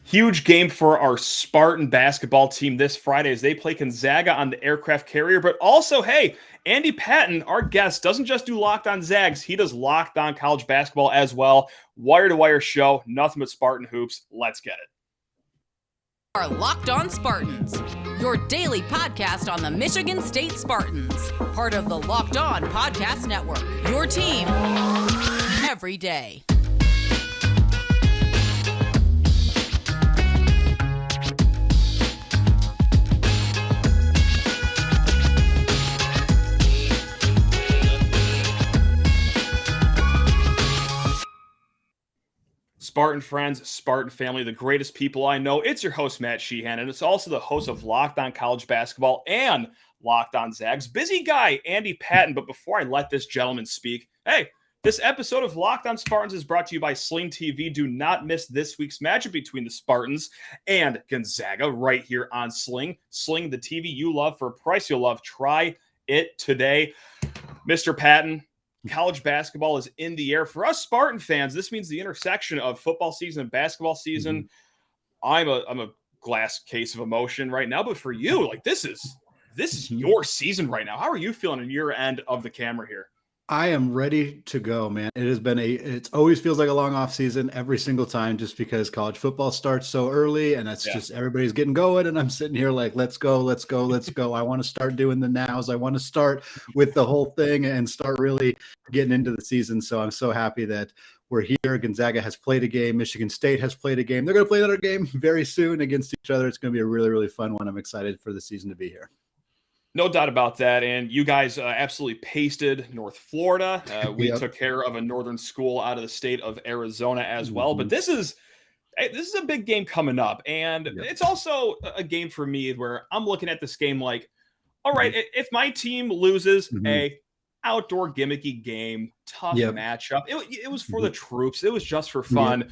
Huge game for our Spartan basketball team this Friday as they play Gonzaga on the aircraft carrier. But also, hey, Andy Patton, our guest, doesn't just do Locked On Zags. He does Locked On College Basketball as well. Wire-to-wire show, nothing but Spartan hoops. Let's get it. Our Locked On Spartans, your daily podcast on the Michigan State Spartans. Part of the Locked On Podcast Network, your team every day. Spartan friends, Spartan family, the greatest people I know. It's your host, Matt Sheehan, and it's also the host of Locked On College Basketball and Locked On Zags. Busy guy, Andy Patton. But before I let this gentleman speak, hey, this episode of Locked On Spartans is brought to you by Sling TV. Do not miss this week's matchup between the Spartans and Gonzaga right here on Sling. Sling, the TV you love for a price you'll love. Try it today. Mr. Patton, college basketball is in the air. For us Spartan fans, this means the intersection of football season and basketball season. I'm a glass case of emotion right now, but for you, like this is your season right now. How are you feeling in your end of the camera here? I am ready to go, man. It always feels like a long off season every single time, just because college football starts so early and that's just everybody's getting going. And I'm sitting here like, let's go. I want to start doing the nows. I want to start with the whole thing and start really getting into the season. So I'm so happy that we're here. Gonzaga has played a game. Michigan State has played a game. They're going to play another game very soon against each other. It's going to be a really, really fun one. I'm excited for the season to be here. No doubt about that. And you guys absolutely pasted North Florida. We took care of a northern school out of the state of Arizona as well. But this is a big game coming up. And it's also a game for me where I'm looking at this game like, all right, if my team loses a outdoor gimmicky game, tough matchup, it was for the troops. It was just for fun.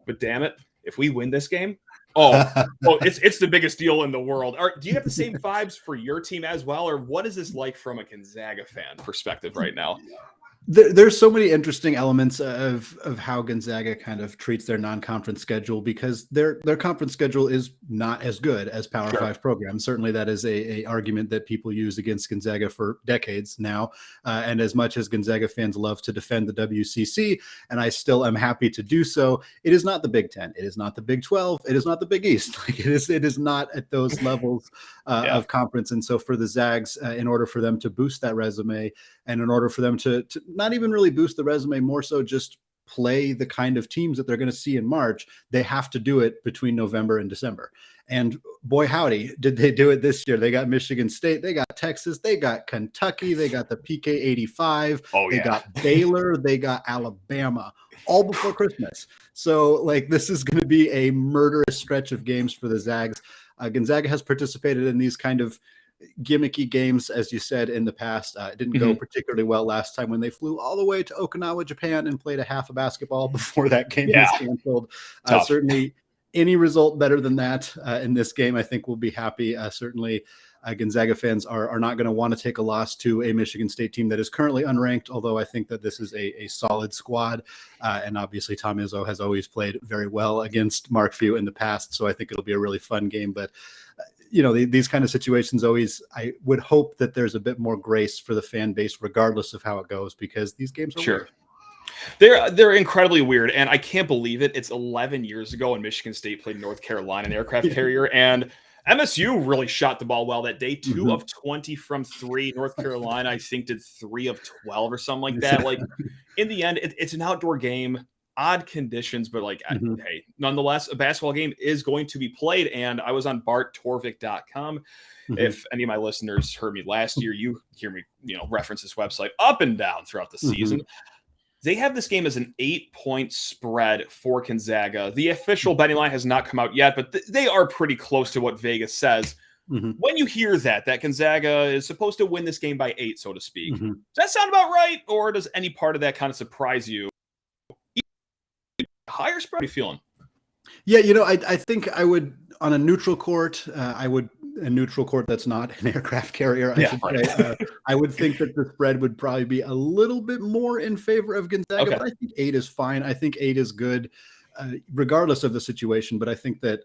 But damn it, if we win this game, it's the biggest deal in the world. Do you have the same vibes for your team as well, or what is this like from a Gonzaga fan perspective right now? There's so many interesting elements of how Gonzaga kind of treats their non-conference schedule, because their conference schedule is not as good as Power 5 programs. Certainly that is a argument that people use against Gonzaga for decades now. And as much as Gonzaga fans love to defend the WCC, and I still am happy to do so, it is not the Big Ten. It is not the Big 12. It is not the Big East. Like it is not at those levels of conference. And so for the Zags, in order for them to boost that resume, and in order for them to not even really boost the resume, more so just play the kind of teams that they're going to see in March, they have to do it between November and December. And boy, howdy, did they do it this year. They got Michigan State, they got Texas, they got Kentucky, they got the PK 85, they got Baylor, they got Alabama, all before Christmas. So like this is going to be a murderous stretch of games for the Zags. Gonzaga has participated in these kind of gimmicky games, as you said, in the past. It didn't go particularly well last time when they flew all the way to Okinawa, Japan, and played a half of basketball before that game was canceled. Certainly any result better than that in this game, I think we'll be happy. Certainly Gonzaga fans are not going to want to take a loss to a Michigan State team that is currently unranked, although I think that this is a solid squad. And obviously Tom Izzo has always played very well against Mark Few in the past, so I think it'll be a really fun game. But these kind of situations always, I would hope that there's a bit more grace for the fan base, regardless of how it goes, because these games are weird. They're incredibly weird, and I can't believe it. It's 11 years ago when Michigan State played North Carolina in aircraft carrier, and MSU really shot the ball well that day. 2 of 20 from 3. North Carolina, I think, did 3 of 12 or something like that. Like in the end, it's an outdoor game. Odd conditions, but hey, nonetheless, a basketball game is going to be played. And I was on barttorvik.com. If any of my listeners heard me last year, you hear me, reference this website up and down throughout the season. They have this game as an 8-point spread for Gonzaga. The official betting line has not come out yet, but they are pretty close to what Vegas says. When you hear that Gonzaga is supposed to win this game by 8, so to speak, does that sound about right? Or does any part of that kind of surprise you? Higher spread? How are you feeling? Yeah, I think I would, on a neutral court, a neutral court that's not an aircraft carrier, I should say. I would think that the spread would probably be a little bit more in favor of Gonzaga, but I think 8 is fine. I think 8 is good. regardless of the situation. But I think that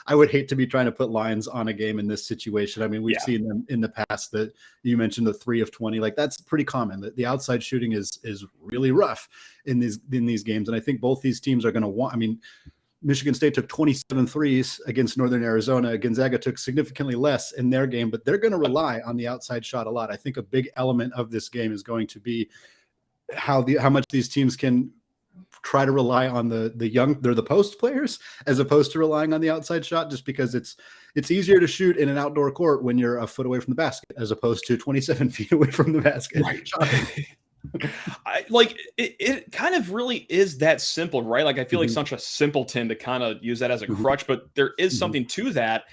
I would hate to be trying to put lines on a game in this situation. I mean, we've seen them in the past that you mentioned the 3 of 20, like that's pretty common. The outside shooting is really rough in these games. And I think both these teams are going to want, I mean, Michigan State took 27 threes against Northern Arizona. Gonzaga took significantly less in their game, but they're going to rely on the outside shot a lot. I think a big element of this game is going to be how much these teams can try to rely on the post players as opposed to relying on the outside shot, just because it's easier to shoot in an outdoor court when you're a foot away from the basket as opposed to 27 feet away from the basket. Right. It kind of really is that simple, right? Like I feel like such a simpleton to kind of use that as a crutch, but there is something to that.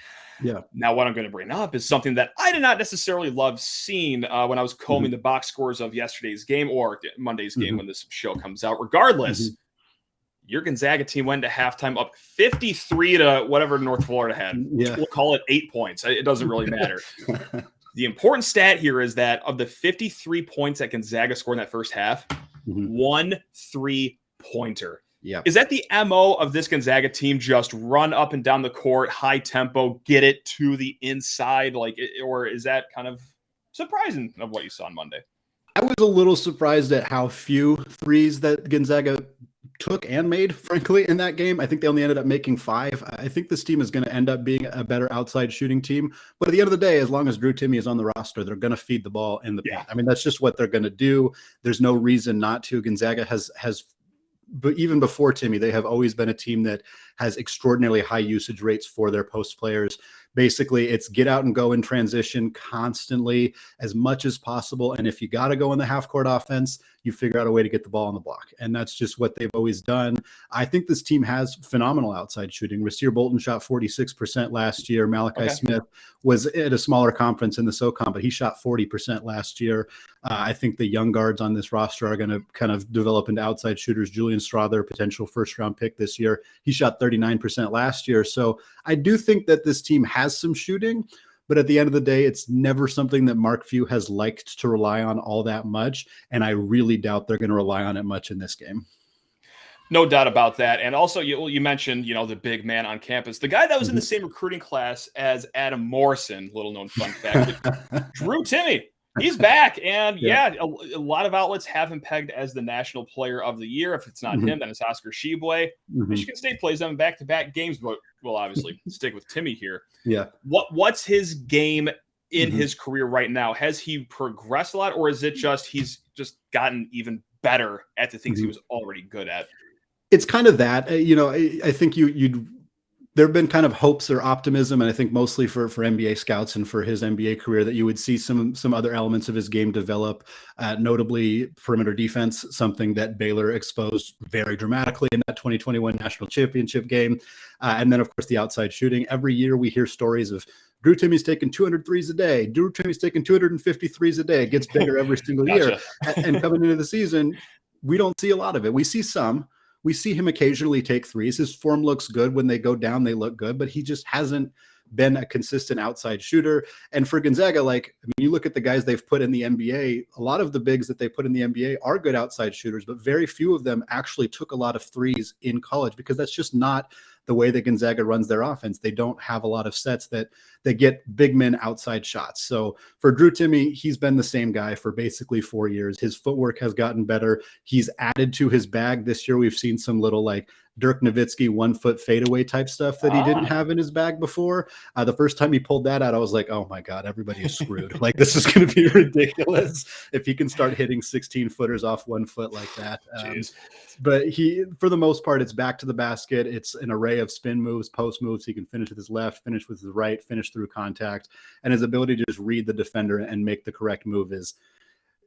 Yeah. Now, what I'm going to bring up is something that I did not necessarily love seeing when I was combing the box scores of yesterday's game or Monday's game when this show comes out. Regardless, your Gonzaga team went to halftime up 53 to whatever North Florida had. Yeah. We'll call it 8 points. It doesn't really matter. The important stat here is that of the 53 points that Gonzaga scored in that first half, 1 3-pointer. Yeah. Is that the MO of this Gonzaga team? Just run up and down the court, high tempo, get it to the inside, or is that kind of surprising of what you saw on Monday? I was a little surprised at how few threes that Gonzaga took and made, frankly, in that game. I think they only ended up making 5. I think this team is going to end up being a better outside shooting team. But at the end of the day, as long as Drew Timme is on the roster, they're going to feed the ball in the paint. I mean, that's just what they're going to do. There's no reason not to. Gonzaga has but even before Timme, they have always been a team that has extraordinarily high usage rates for their post players. Basically, it's get out and go in transition constantly as much as possible. And if you got to go in the half court offense, you figure out a way to get the ball on the block. And that's just what they've always done. I think this team has phenomenal outside shooting. Rasir Bolton shot 46% last year. Malachi Smith was at a smaller conference in the SoCon, but he shot 40% last year. I think the young guards on this roster are going to kind of develop into outside shooters. Julian Strother, potential first-round pick this year, he shot 39% last year. So I do think that this team has some shooting, but at the end of the day, it's never something that Mark Few has liked to rely on all that much, and I really doubt they're going to rely on it much in this game. No doubt about that. And also, you mentioned, the big man on campus, the guy that was in the same recruiting class as Adam Morrison, little known fun fact, Drew Timme. He's back. And a lot of outlets have him pegged as the national player of the year. If it's not him, then it's Oscar Tshiebwe. Michigan State plays them in back-to-back games, but we'll obviously stick with Timme here. Yeah. What's his game in his career right now? Has he progressed a lot, or is it just he's just gotten even better at the things he was already good at? It's kind of that. I think there have been kind of hopes or optimism, and I think mostly for NBA scouts and for his NBA career, that you would see some other elements of his game develop, notably perimeter defense, something that Baylor exposed very dramatically in that 2021 national championship game. And then, of course, the outside shooting. Every year we hear stories of Drew Timme's taking 200 threes a day. Drew Timme's taking 250 threes a day. It gets bigger every single year. And coming into the season, we don't see a lot of it. We see some. We see him occasionally take threes. His form looks good. When they go down, they look good, but he just hasn't been a consistent outside shooter. And for Gonzaga, you look at the guys they've put in the NBA, a lot of the bigs that they put in the NBA are good outside shooters, but very few of them actually took a lot of threes in college, because that's just not the way that Gonzaga runs their offense. They don't have a lot of sets that get big men outside shots. So for Drew Timme, he's been the same guy for basically 4 years. His footwork has gotten better. He's added to his bag this year. We've seen some little Dirk Nowitzki 1 foot fadeaway type stuff that he didn't have in his bag before. The first time he pulled that out, I was like, oh my God, everybody is screwed. This is going to be ridiculous if he can start hitting 16 footers off 1 foot like that. But for the most part, it's back to the basket. It's an array of spin moves, post moves. He can finish with his left, finish with his right, finish through contact. And his ability to just read the defender and make the correct move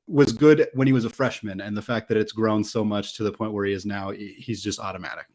was good when he was a freshman. And the fact that it's grown so much to the point where he is now, he's just automatic.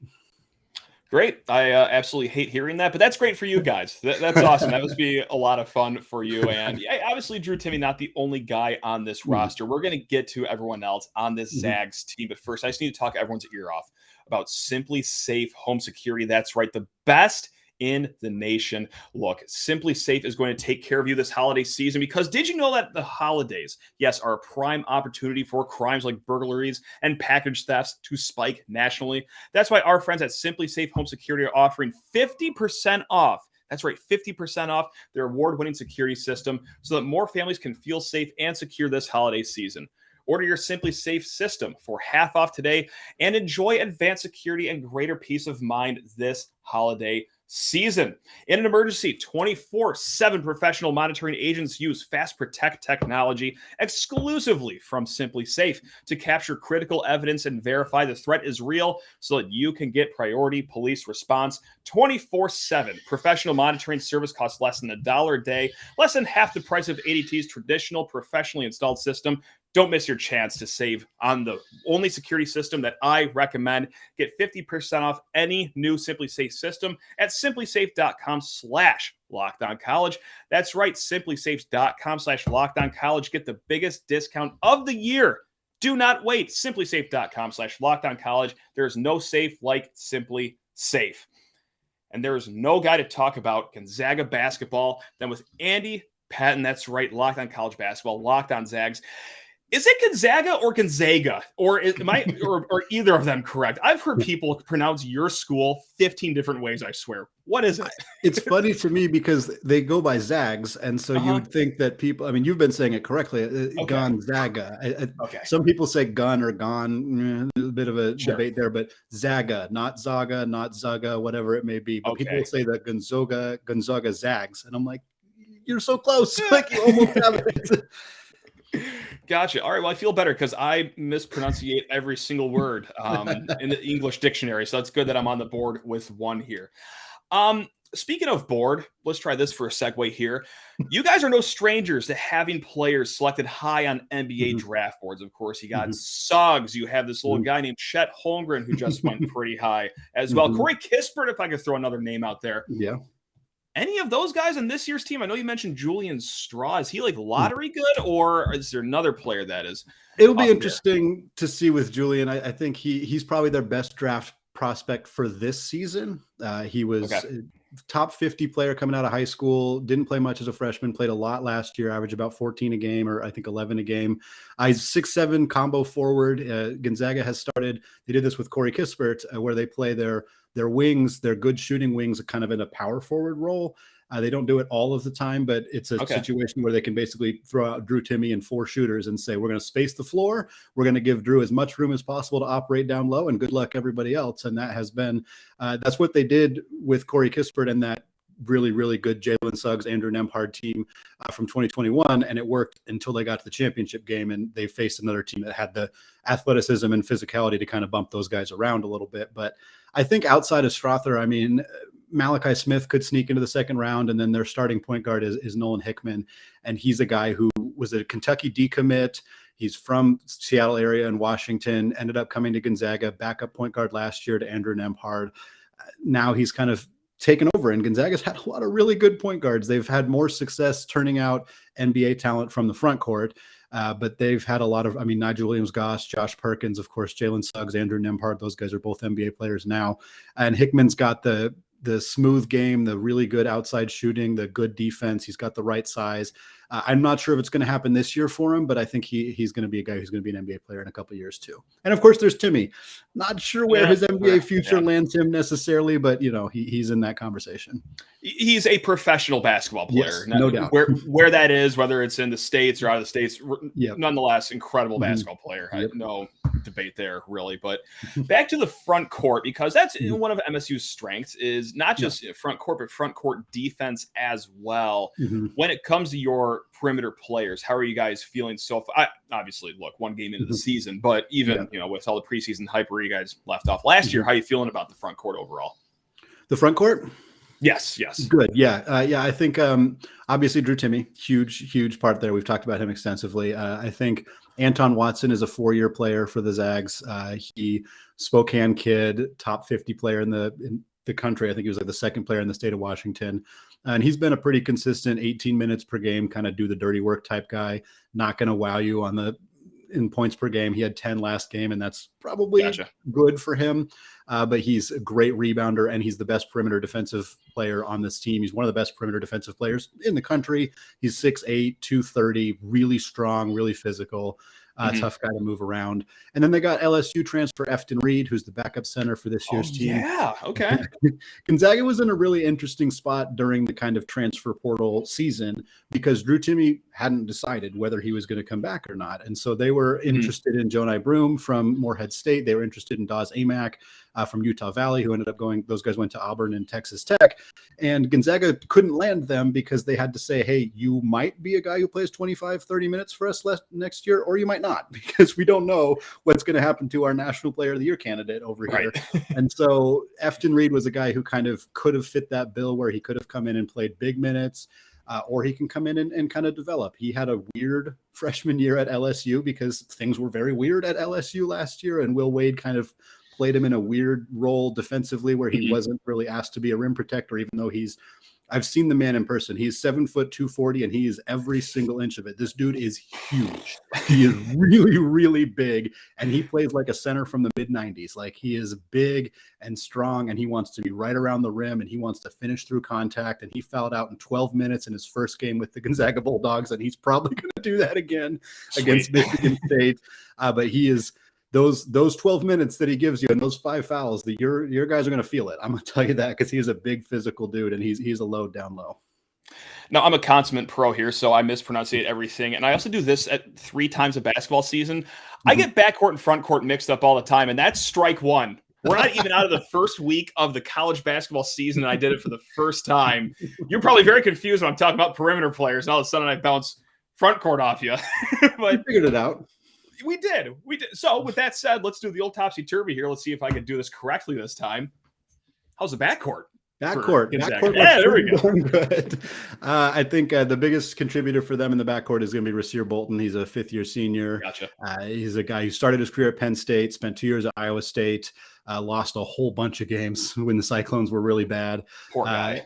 Great. I absolutely hate hearing that, but that's great for you guys. That's awesome. That must be a lot of fun for you. And obviously, Drew Timme, not the only guy on this roster. We're going to get to everyone else on this Zags team. But first, I just need to talk everyone's ear off about SimpliSafe home security. That's right. The best in the nation. Look, SimpliSafe is going to take care of you this holiday season because did you know that the holidays, yes, are a prime opportunity for crimes like burglaries and package thefts to spike nationally? That's why our friends at SimpliSafe Home Security are offering 50% off. That's right, 50% off their award-winning security system so that more families can feel safe and secure this holiday season. Order your SimpliSafe system for half off today and enjoy advanced security and greater peace of mind this holiday season. In an emergency, 24/7 professional monitoring agents use Fast Protect technology exclusively from SimpliSafe to capture critical evidence and verify the threat is real so that you can get priority police response. 24/7 professional monitoring service costs less than $1 a day, less than half the price of ADT's traditional professionally installed system. Don't miss your chance to save on the only security system that I recommend. Get 50% off any new SimpliSafe system at simplisafe.com/LockedOnCollege. That's right, simplisafe.com/LockedOnCollege. Get the biggest discount of the year. Do not wait. simplisafe.com/LockedOnCollege. There's no safe like SimpliSafe. And there is no guy to talk about Gonzaga basketball than with Andy Patton. That's right, Locked On College Basketball, Locked On Zags. Is it Gonzaga or Gonzaga? Or am I or either of them correct? I've heard people pronounce your school 15 different ways, I swear. What is it? It's funny to me because they go by Zags, and so you'd think that people, I mean, you've been saying it correctly, Gonzaga. Okay. Some people say gun or gone, a bit of a debate there, but Zaga, not Zaga, not Zaga, whatever it may be. But people say that Gonzaga Zags, and I'm like, you're so close. Like you almost have it. Gotcha. All right. Well, I feel better because I mispronunciate every single word in the English dictionary. So it's good that I'm on the board with one here. Speaking of board, let's try this for a segue here. You guys are no strangers to having players selected high on NBA draft boards. Of course, you got Suggs. You have this little guy named Chet Holmgren who just went pretty high as well. Corey Kispert, if I could throw another name out there. Yeah. Any of those guys in this year's team? I know you mentioned Julian Straw. Is he like lottery good, or is there another player that is? It'll be interesting to see with Julian. I think he's probably their best draft prospect for this season. He was top 50 player coming out of high school, didn't play much as a freshman, played a lot last year, averaged about 14 a game, or I think 11 a game. He's 6'7" combo forward. Gonzaga has started, they did this with Corey Kispert, where they play their wings, their good shooting wings, kind of in a power forward role. They don't do it all of the time, but it's a situation where they can basically throw out Drew Timme and 4 shooters and say, we're going to space the floor. We're going to give Drew as much room as possible to operate down low, and good luck everybody else. And that has been, that's what they did with Corey Kispert and that really, really good Jalen Suggs, Andrew Nembhard team from 2021. And it worked until they got to the championship game and they faced another team that had the athleticism and physicality to kind of bump those guys around a little bit. But I think outside of Strother, I mean, Malachi Smith could sneak into the second round, and then their starting point guard is Nolan Hickman. And he's a guy who was a Kentucky decommit. He's from Seattle area in Washington, ended up coming to Gonzaga, backup point guard last year to Andrew Nembhard. Now he's kind of taken over, and Gonzaga's had a lot of really good point guards. They've had more success turning out NBA talent from the front court, but they've had a lot of, I mean, Nigel Williams-Goss, Josh Perkins, of course, Jalen Suggs, Andrew Nembhard. Those guys are both NBA players now. And Hickman's got the smooth game, the really good outside shooting, the good defense. He's got the right size. I'm not sure if it's going to happen this year for him, but I think he's going to be a guy who's going to be an NBA player in a couple of years too. And of course, there's Timme. Not sure where his NBA future lands him necessarily, but you know, he's in that conversation. He's a professional basketball player, yes, no doubt. Where that is, whether it's in the States or out of the States, nonetheless, incredible basketball player. No debate there, really. But back to the front court, because that's one of MSU's strengths is not just front court, but front court defense as well. When it comes to your perimeter players, how are you guys feeling so far? Obviously, look, one game into the season, but even with all the preseason hype where you guys left off last year, how are you feeling about the front court overall? The front court? Yes. Good. Yeah. I think obviously Drew Timme, huge part there. We've talked about him extensively. I think Anton Watson is a 4-year player for the Zags. He Spokane kid, top 50 player in the country. I think he was like the second player in the state of Washington. And he's been a pretty consistent 18 minutes per game, kind of do the dirty work type guy, not going to wow you on the in points per game. He had 10 last game, and that's probably good for him. But he's a great rebounder, and he's the best perimeter defensive player on this team. He's one of the best perimeter defensive players in the country. He's 6'8", 230, really strong, really physical. Tough guy to move around. And then they got LSU transfer Efton Reed, who's the backup center for this year's team. Yeah, okay. Gonzaga was in a really interesting spot during the kind of transfer portal season because Drew Timme hadn't decided whether he was going to come back or not. And so they were interested in Jonai Broom from Morehead State. They were interested in Dawes Amack from Utah Valley, who ended up going, those guys went to Auburn and Texas Tech. And Gonzaga couldn't land them because they had to say, hey, you might be a guy who plays 25, 30 minutes for us next year, or you might not, because we don't know what's going to happen to our National Player of the Year candidate over here. And so Efton Reed was a guy who kind of could have fit that bill where he could have come in and played big minutes, or he can come in and kind of develop. He had a weird freshman year at LSU because things were very weird at LSU last year, and Will Wade kind of played him in a weird role defensively where he wasn't really asked to be a rim protector, even though I've seen the man in person. He's 7 foot 240, and he is every single inch of it. This dude is huge. He is really, really big, and he plays like a center from the mid-90s. Like, he is big and strong, and he wants to be right around the rim, and he wants to finish through contact, and he fouled out in 12 minutes in his first game with the Gonzaga Bulldogs, and he's probably going to do that again against Michigan State. But he is – those 12 minutes that he gives you and those 5 fouls, your guys are going to feel it. I'm going to tell you that because he's a big physical dude, and he's a load down low. Now, I'm a consummate pro here, so I mispronunciate everything. And I also do this at 3 times a basketball season. I get backcourt and front court mixed up all the time, and that's strike one. We're not even out of the first week of the college basketball season, and I did it for the first time. You're probably very confused when I'm talking about perimeter players, and all of a sudden I bounce front court off you. But you figured it out. We did. So with that said, let's do the old topsy-turvy here. Let's see if I can do this correctly this time. How's the backcourt? Backcourt. Yeah, there we go. Good. I think the biggest contributor for them in the backcourt is going to be Rasir Bolton. He's a 5th-year senior. Gotcha. He's a guy who started his career at Penn State, spent 2 years at Iowa State, lost a whole bunch of games when the Cyclones were really bad. Poor guy.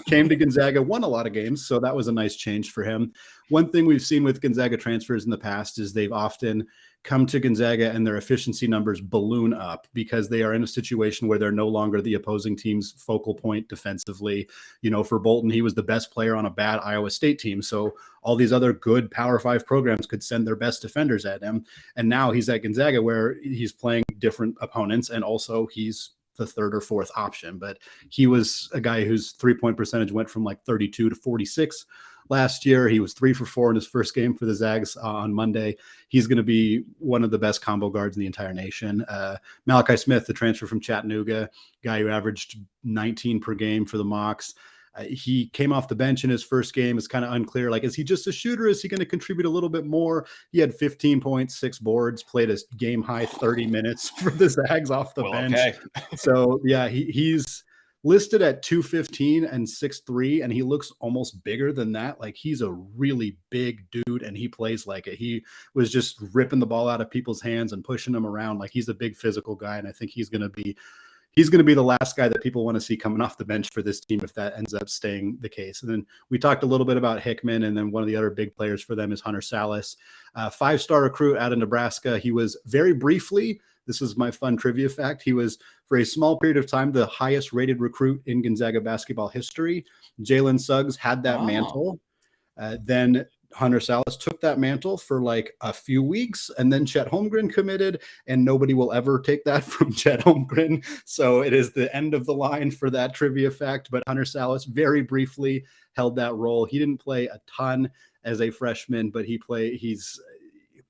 Came to Gonzaga, won a lot of games, so that was a nice change for him. One thing we've seen with Gonzaga transfers in the past is they've often come to Gonzaga and their efficiency numbers balloon up because they are in a situation where they're no longer the opposing team's focal point defensively. You know, for Bolton, he was the best player on a bad Iowa State team. So all these other good Power 5 programs could send their best defenders at him. And now he's at Gonzaga where he's playing different opponents, and also he's the 3rd or 4th option. But he was a guy whose 3-point percentage went from like 32 to 46 last year. He was 3 for 4 in his first game for the Zags on Monday. He's going to be one of the best combo guards in the entire nation. Malachi Smith, the transfer from Chattanooga, guy who averaged 19 per game for the Mocs. He came off the bench in his first game. It's kind of unclear. Like, is he just a shooter? Is he going to contribute a little bit more? He had 15 points, 6 boards, played a game high 30 minutes for the Zags off the bench. Okay. So yeah, he's listed at 215 and 6'3", and he looks almost bigger than that. Like, he's a really big dude, and he plays like it. He was just ripping the ball out of people's hands and pushing them around. Like, he's a big physical guy, and I think he's going to be the last guy that people want to see coming off the bench for this team if that ends up staying the case. And then we talked a little bit about Hickman, and then one of the other big players for them is Hunter Salas, 5-star recruit out of Nebraska. He was very briefly, this is my fun trivia fact, he was for a small period of time the highest rated recruit in Gonzaga basketball history. Jalen Suggs had that mantle. Then Hunter Salas took that mantle for like a few weeks, and then Chet Holmgren committed, and nobody will ever take that from Chet Holmgren. So it is the end of the line for that trivia fact. But Hunter Salas very briefly held that role. He didn't play a ton as a freshman, but he's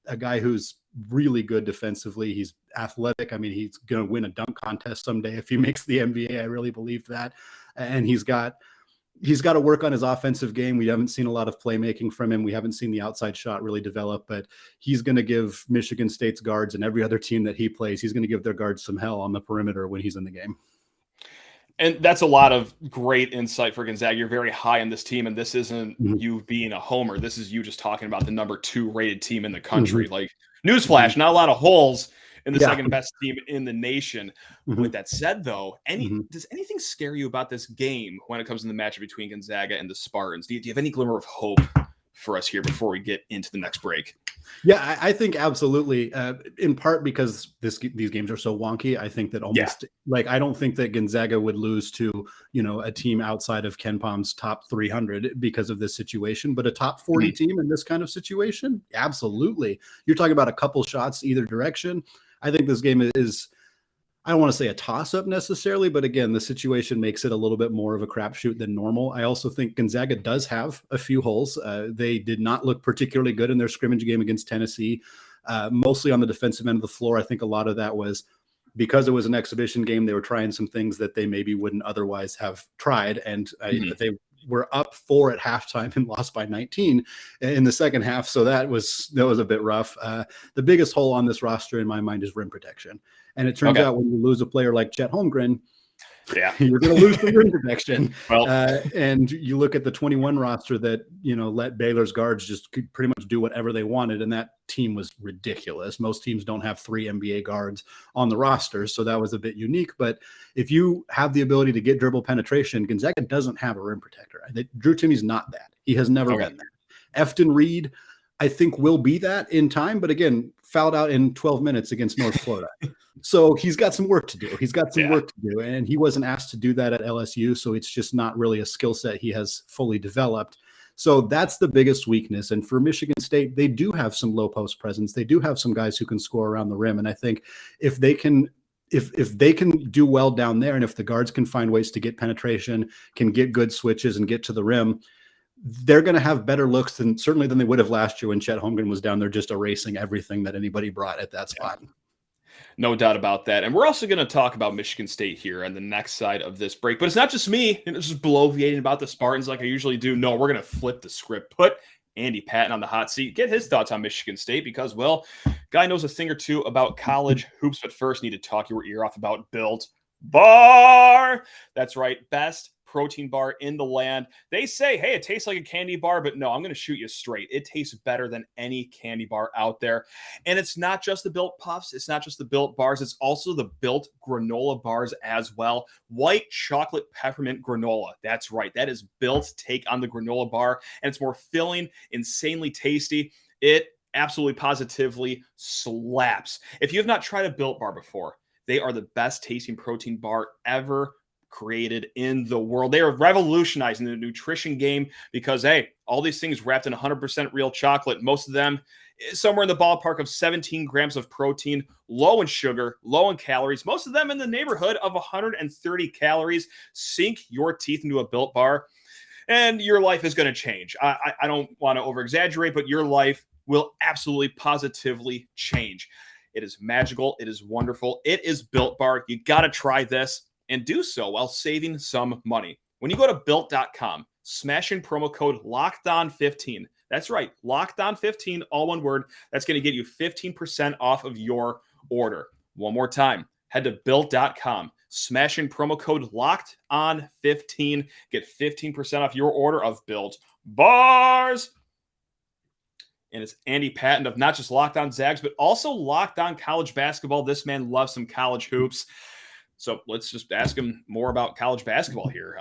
a guy who's really good defensively. He's athletic. I mean, he's going to win a dunk contest someday if he makes the NBA. I really believe that. And he's got to work on his offensive game. We haven't seen a lot of playmaking from him. We haven't seen the outside shot really develop, but he's going to give Michigan State's guards and every other team that he plays, he's going to give their guards some hell on the perimeter when he's in the game. And that's a lot of great insight for Gonzaga. You're very high on this team, and this isn't you being a homer. This is you just talking about the number 2 rated team in the country. Like, newsflash, not a lot of holes in the second best team in the nation. With that said, though, does anything scare you about this game when it comes to the matchup between Gonzaga and the Spartans? Do you have any glimmer of hope for us here before we get into the next break? Yeah, I think absolutely. In part because these games are so wonky. I think that almost I don't think that Gonzaga would lose to a team outside of Ken Palm's top 300 because of this situation, but a top 40 team in this kind of situation, absolutely. You're talking about a couple shots either direction. I think this game is. I don't want to say a toss-up necessarily, but again, the situation makes it a little bit more of a crapshoot than normal. I also think Gonzaga does have a few holes. They did not look particularly good in their scrimmage game against Tennessee, mostly on the defensive end of the floor. I think a lot of that was because it was an exhibition game. They were trying some things that they maybe wouldn't otherwise have tried, and they were up 4 at halftime and lost by 19 in the second half. So that was a bit rough. The biggest hole on this roster in my mind is rim protection. And it turns out when you lose a player like Chet Holmgren, you're going to lose the rim protection. And you look at the 21 roster that, let Baylor's guards just could pretty much do whatever they wanted. And that team was ridiculous. Most teams don't have 3 NBA guards on the roster. So that was a bit unique. But if you have the ability to get dribble penetration, Gonzaga doesn't have a rim protector. Drew Timme's not that. He has never been that. Efton Reed, I think, will be that in time. But again, fouled out in 12 minutes against North Florida. So he's got some work to do. And he wasn't asked to do that at LSU. So it's just not really a skill set he has fully developed. So that's the biggest weakness. And for Michigan State, they do have some low post presence. They do have some guys who can score around the rim. And I think if they can do well down there, and if the guards can find ways to get penetration, can get good switches and get to the rim, they're going to have better looks than they would have last year when Chet Holmgren was down there just erasing everything that anybody brought at that spot. No doubt about that. And we're also going to talk about Michigan State here on the next side of this break. But it's not just me just bloviating about the Spartans like I usually do. No, we're going to flip the script. Put Andy Patton on the hot seat. Get his thoughts on Michigan State because, well, guy knows a thing or two about college hoops. But first, need to talk your ear off about Built Bar. That's right. Best protein bar in the land. They say, hey, it tastes like a candy bar, but no, I'm going to shoot you straight. It tastes better than any candy bar out there. And it's not just the Built Puffs. It's not just the Built Bars. It's also the Built Granola Bars as well. White chocolate peppermint granola. That's right. That is Built's take on the granola bar. And it's more filling, insanely tasty. It absolutely positively slaps. If you have not tried a Built Bar before, they are the best tasting protein bar ever created in the world. They are revolutionizing the nutrition game because, hey, all these things wrapped in 100% real chocolate, most of them somewhere in the ballpark of 17 grams of protein, low in sugar, low in calories, most of them in the neighborhood of 130 calories. Sink your teeth into a Built Bar and your life is going to change. I don't want to over-exaggerate, but your life will absolutely positively change. It is magical. It is wonderful. It is Built Bar. You got to try this and do so while saving some money. When you go to Built.com, smash in promo code LOCKEDON15. That's right, LOCKEDON15, all one word. That's going to get you 15% off of your order. One more time, head to Built.com, smash in promo code LOCKEDON15. Get 15% off your order of Built Bars. And it's Andy Patton of not just Locked On Zags, but also Locked On College Basketball. This man loves some college hoops. So let's just ask him more about college basketball here,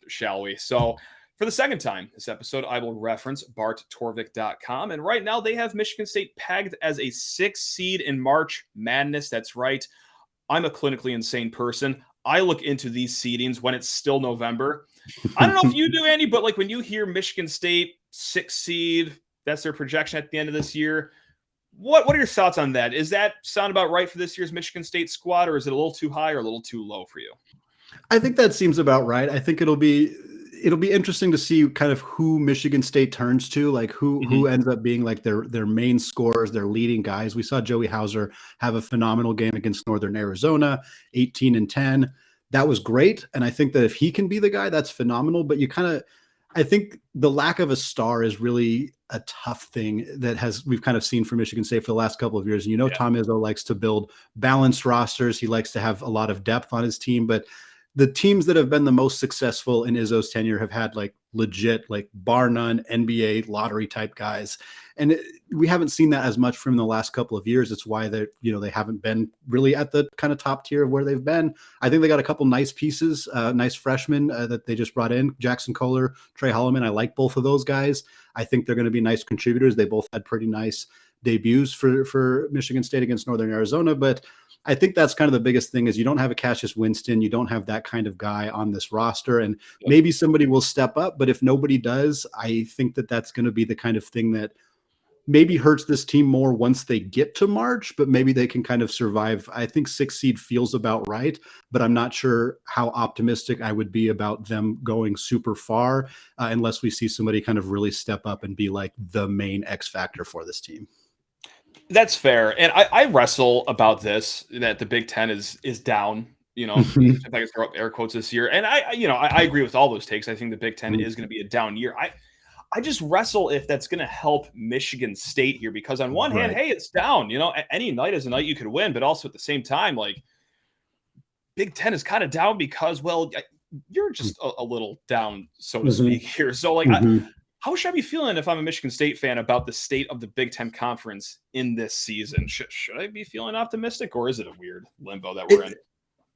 shall we? So for the second time this episode, I will reference barttorvik.com. And right now they have Michigan State pegged as a 6 seed in March Madness. That's right. I'm a clinically insane person. I look into these seedings when it's still November. I don't know if you do, Andy, but like when you hear Michigan State 6 seed, that's their projection at the end of this year. What are your thoughts on that? Is that sound about right for this year's Michigan State squad, or is it a little too high or a little too low for you? I think that seems about right. I think it'll be interesting to see kind of who Michigan State turns to, like who ends up being like their main scorers, their leading guys. We saw Joey Hauser have a phenomenal game against Northern Arizona, 18-10. That was great. And I think that if he can be the guy, that's phenomenal. But I think the lack of a star is really a tough thing that we've kind of seen from Michigan State for the last couple of years. And Tom Izzo likes to build balanced rosters. He likes to have a lot of depth on his team, but the teams that have been the most successful in Izzo's tenure have had like legit, like bar none NBA lottery type guys. And we haven't seen that as much from the last couple of years. It's why they haven't been really at the kind of top tier of where they've been. I think they got a couple nice pieces, nice freshmen that they just brought in, Jackson Kohler, Trey Holloman. I like both of those guys. I think they're going to be nice contributors. They both had pretty nice debuts for Michigan State against Northern Arizona. But I think that's kind of the biggest thing is you don't have a Cassius Winston. You don't have that kind of guy on this roster. And maybe somebody will step up. But if nobody does, I think that that's going to be the kind of thing that maybe hurts this team more once they get to March, but maybe they can kind of survive. I think 6 seed feels about right, but I'm not sure how optimistic I would be about them going super far unless we see somebody kind of really step up and be like the main X factor for this team. That's fair. And I wrestle about this, that the Big Ten is down, if I can throw up air quotes this year. And I agree with all those takes. I think the Big Ten is going to be a down year. I just wrestle if that's going to help Michigan State here, because on one hand, hey, it's down. Any night is a night you could win, but also at the same time, like Big Ten is kind of down because, well, you're just a little down, so to speak here. So, like, how should I be feeling if I'm a Michigan State fan about the state of the Big Ten Conference in this season? Should I be feeling optimistic, or is it a weird limbo that we're in?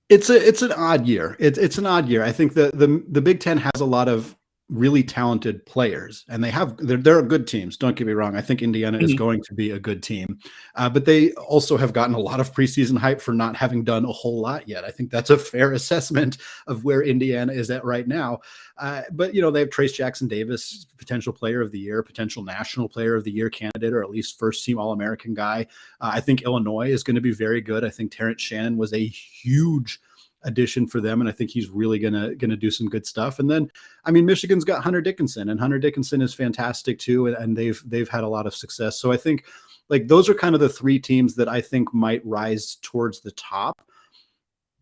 It's an odd year. It's an odd year. I think the Big Ten has a lot of really talented players, and they're good teams. Don't get me wrong. I think Indiana is going to be a good team, but they also have gotten a lot of preseason hype for not having done a whole lot yet. I think that's a fair assessment of where Indiana is at right now. But they have Trace Jackson Davis, potential player of the year, potential national player of the year candidate, or at least first team All-American guy. I think Illinois is going to be very good. I think Terrence Shannon was a huge addition for them, and I think he's really gonna do some good stuff. And then, I mean, Michigan's got Hunter Dickinson, and Hunter Dickinson is fantastic too, and they've had a lot of success. So I think like those are kind of the 3 teams that I think might rise towards the top.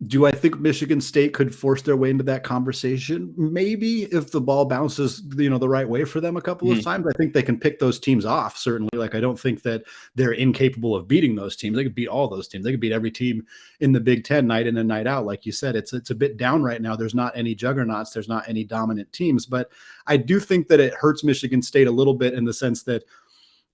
Do I think Michigan State could force their way into that conversation? Maybe, if the ball bounces, the right way for them a couple of times. I think they can pick those teams off, certainly. Like, I don't think that they're incapable of beating those teams. They could beat all those teams. They could beat every team in the Big Ten night in and night out. Like you said, it's a bit down right now. There's not any juggernauts. There's not any dominant teams. But I do think that it hurts Michigan State a little bit in the sense that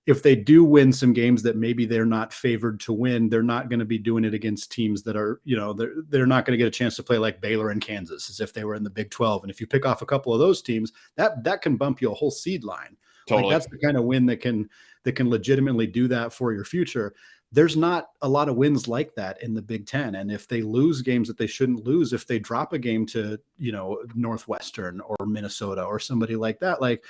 if they do win some games that maybe they're not favored to win, they're not going to be doing it against teams that are, they're not going to get a chance to play like Baylor and Kansas as if they were in the Big 12. And if you pick off a couple of those teams, that can bump you a whole seed line. Totally. Like, that's the kind of win that can legitimately do that for your future. There's not a lot of wins like that in the Big Ten. And if they lose games that they shouldn't lose, if they drop a game to, Northwestern or Minnesota or somebody like that, like,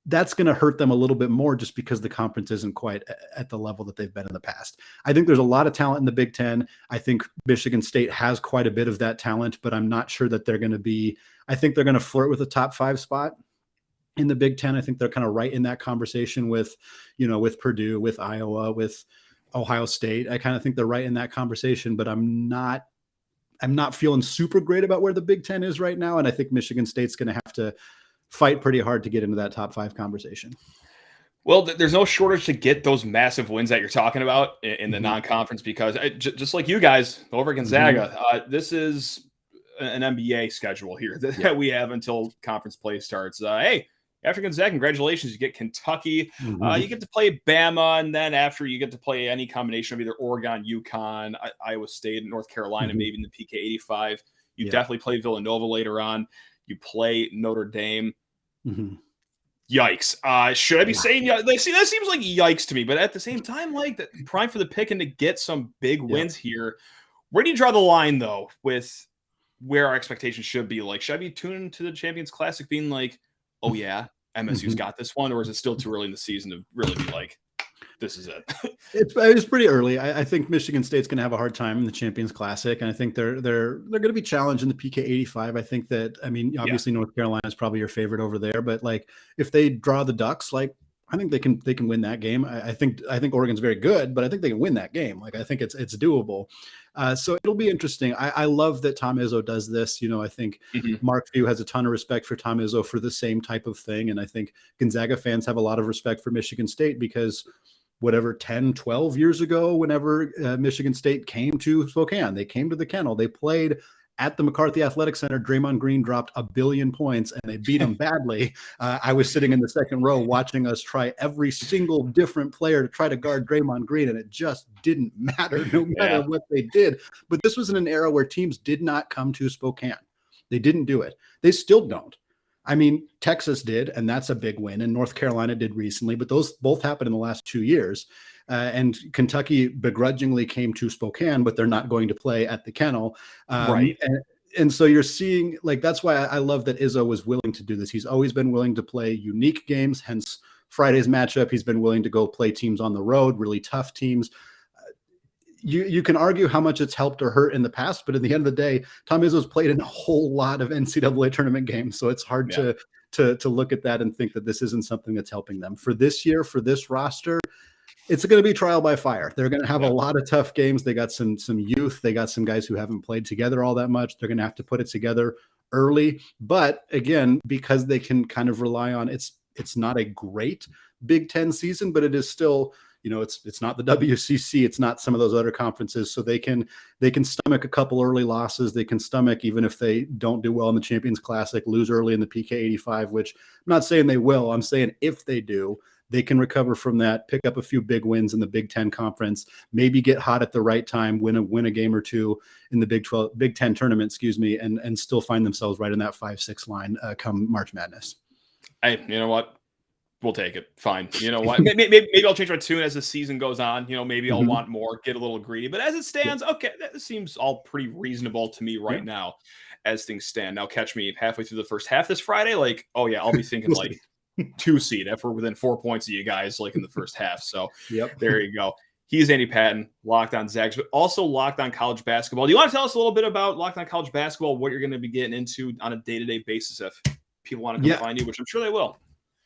that's going to hurt them a little bit more just because the conference isn't quite at the level that they've been in the past. I think there's a lot of talent in the Big Ten. I think Michigan State has quite a bit of that talent, but I'm not sure that they're going to be, I think they're going to flirt with a top 5 spot in the Big Ten. I think they're kind of right in that conversation with Purdue, with Iowa, with Ohio State. I kind of think they're right in that conversation, but I'm not feeling super great about where the Big Ten is right now. And I think Michigan State's going to have to fight pretty hard to get into that top 5 conversation. Well, there's no shortage to get those massive wins that you're talking about in the non-conference, because just like you guys over at Gonzaga, this is an NBA schedule here that we have until conference play starts. Hey, after Gonzaga, congratulations, you get Kentucky, you get to play Bama, and then after you get to play any combination of either Oregon, UConn, Iowa State, and North Carolina, maybe in the PK 85. You definitely play Villanova later on. You play Notre Dame. Yikes. Should I be saying, that seems like yikes to me, but at the same time, like, the prime for the picking to get some big wins here. Where do you draw the line, though, with where our expectations should be? Like, should I be tuning to the Champions Classic being like, oh yeah, MSU's got this one, or is it still too early in the season to really be like, this is it? It's pretty early. I think Michigan State's going to have a hard time in the Champions Classic, and I think they're going to be challenged in the PK 85. I think that, obviously North Carolina is probably your favorite over there, but like, if they draw the Ducks, like, I think they can win that game. I think Oregon's very good, but I think they can win that game. Like, I think it's doable. So it'll be interesting. I love that Tom Izzo does this. I think Mark Few has a ton of respect for Tom Izzo for the same type of thing. And I think Gonzaga fans have a lot of respect for Michigan State because whatever, 10, 12 years ago, whenever Michigan State came to Spokane, they came to the Kennel, they played at the McCarthy Athletic Center. Draymond Green dropped 1 billion points and they beat him badly. I was sitting in the second row watching us try every single different player to try to guard Draymond Green, and it just didn't matter no matter what they did. But this was in an era where teams did not come to Spokane. They didn't do it. They still don't. I mean, Texas did, and that's a big win, and North Carolina did recently, but those both happened in the last 2 years. And Kentucky begrudgingly came to Spokane, but they're not going to play at the Kennel. Right. And so you're seeing, like, that's why I love that Izzo was willing to do this. He's always been willing to play unique games, hence Friday's matchup. He's been willing to go play teams on the road, really tough teams. You can argue how much it's helped or hurt in the past, but at the end of the day, Tom Izzo's played in a whole lot of NCAA tournament games, so it's hard to look at that and think that this isn't something that's helping them. For this year, for this roster, it's going to be trial by fire. They're going to have a lot of tough games. They got some youth. They got some guys who haven't played together all that much. They're going to have to put it together early. But again, because they can kind of rely on it's not a great Big Ten season, but it is still, it's not the WCC. It's not some of those other conferences. So they can stomach a couple early losses. They can stomach, even if they don't do well in the Champions Classic, lose early in the PK 85, which I'm not saying they will. I'm saying if they do, they can recover from that, pick up a few big wins in the Big Ten Conference, maybe get hot at the right time, win a game or two in the Big Ten tournament, and still find themselves right in that 5-6 line come March Madness. Hey, you know what? We'll take it. Fine. You know what? maybe I'll change my tune as the season goes on. Maybe I'll want more, get a little greedy. But as it stands, okay, that seems all pretty reasonable to me right now as things stand. Now catch me halfway through the first half this Friday. Like, oh yeah, I'll be thinking like 2 seed if we're within 4 points of you guys, like in the first half. So there you go. He's Andy Patton, Locked On Zags, but also Locked On College Basketball. Do you want to tell us a little bit about Locked On College Basketball, what you're going to be getting into on a day-to-day basis if people want to come find you, which I'm sure they will?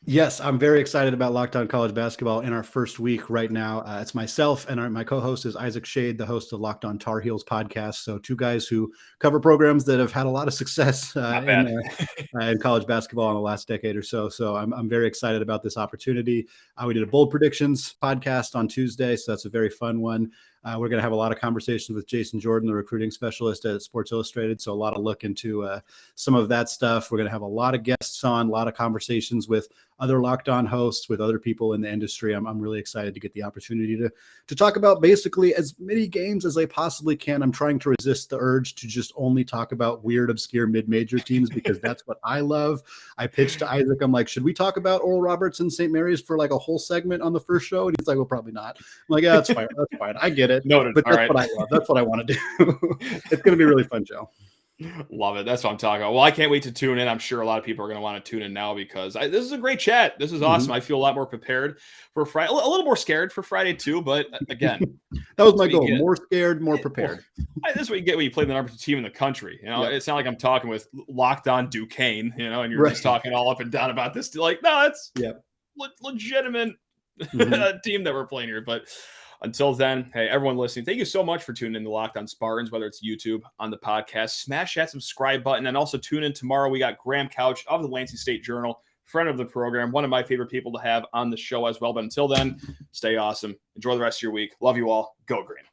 Yes, I'm very excited about Locked On College Basketball in our first week right now. It's myself and my co-host is Isaac Shade, the host of Locked On Tar Heels podcast. So 2 guys who cover programs that have had a lot of success in college basketball in the last decade or so. So I'm very excited about this opportunity. We did a bold predictions podcast on Tuesday, so that's a very fun one. We're going to have a lot of conversations with Jason Jordan, the recruiting specialist at Sports Illustrated. So a lot of look into some of that stuff. We're going to have a lot of guests on, a lot of conversations with other Locked On hosts, with other people in the industry. I'm really excited to get the opportunity to talk about basically as many games as I possibly can. I'm trying to resist the urge to just only talk about weird, obscure mid-major teams because that's what I love. I pitched to Isaac. I'm like, should we talk about Oral Roberts and St. Mary's for like a whole segment on the first show? And he's like, well, probably not. I'm like, yeah, that's fine. That's fine. I get it. Noted. But that's what I love. That's what I want to do. It's going to be a really fun show. Love it. That's what I'm talking about. Well, I can't wait to tune in. I'm sure a lot of people are going to want to tune in now because this is a great chat. This is awesome. I feel a lot more prepared for Friday, a little more scared for Friday too. But again, that was my goal. More scared, more prepared. This is what you get when you play the number 2 team in the country. It's not like I'm talking with Locked On Duquesne, and you're just talking all up and down about this. Like, no, that's legitimate team that we're playing here. But until then, hey, everyone listening, thank you so much for tuning in to Locked On Spartans, whether it's YouTube, on the podcast. Smash that subscribe button and also tune in tomorrow. We got Graham Couch of the Lansing State Journal, friend of the program, one of my favorite people to have on the show as well. But until then, stay awesome. Enjoy the rest of your week. Love you all. Go Green.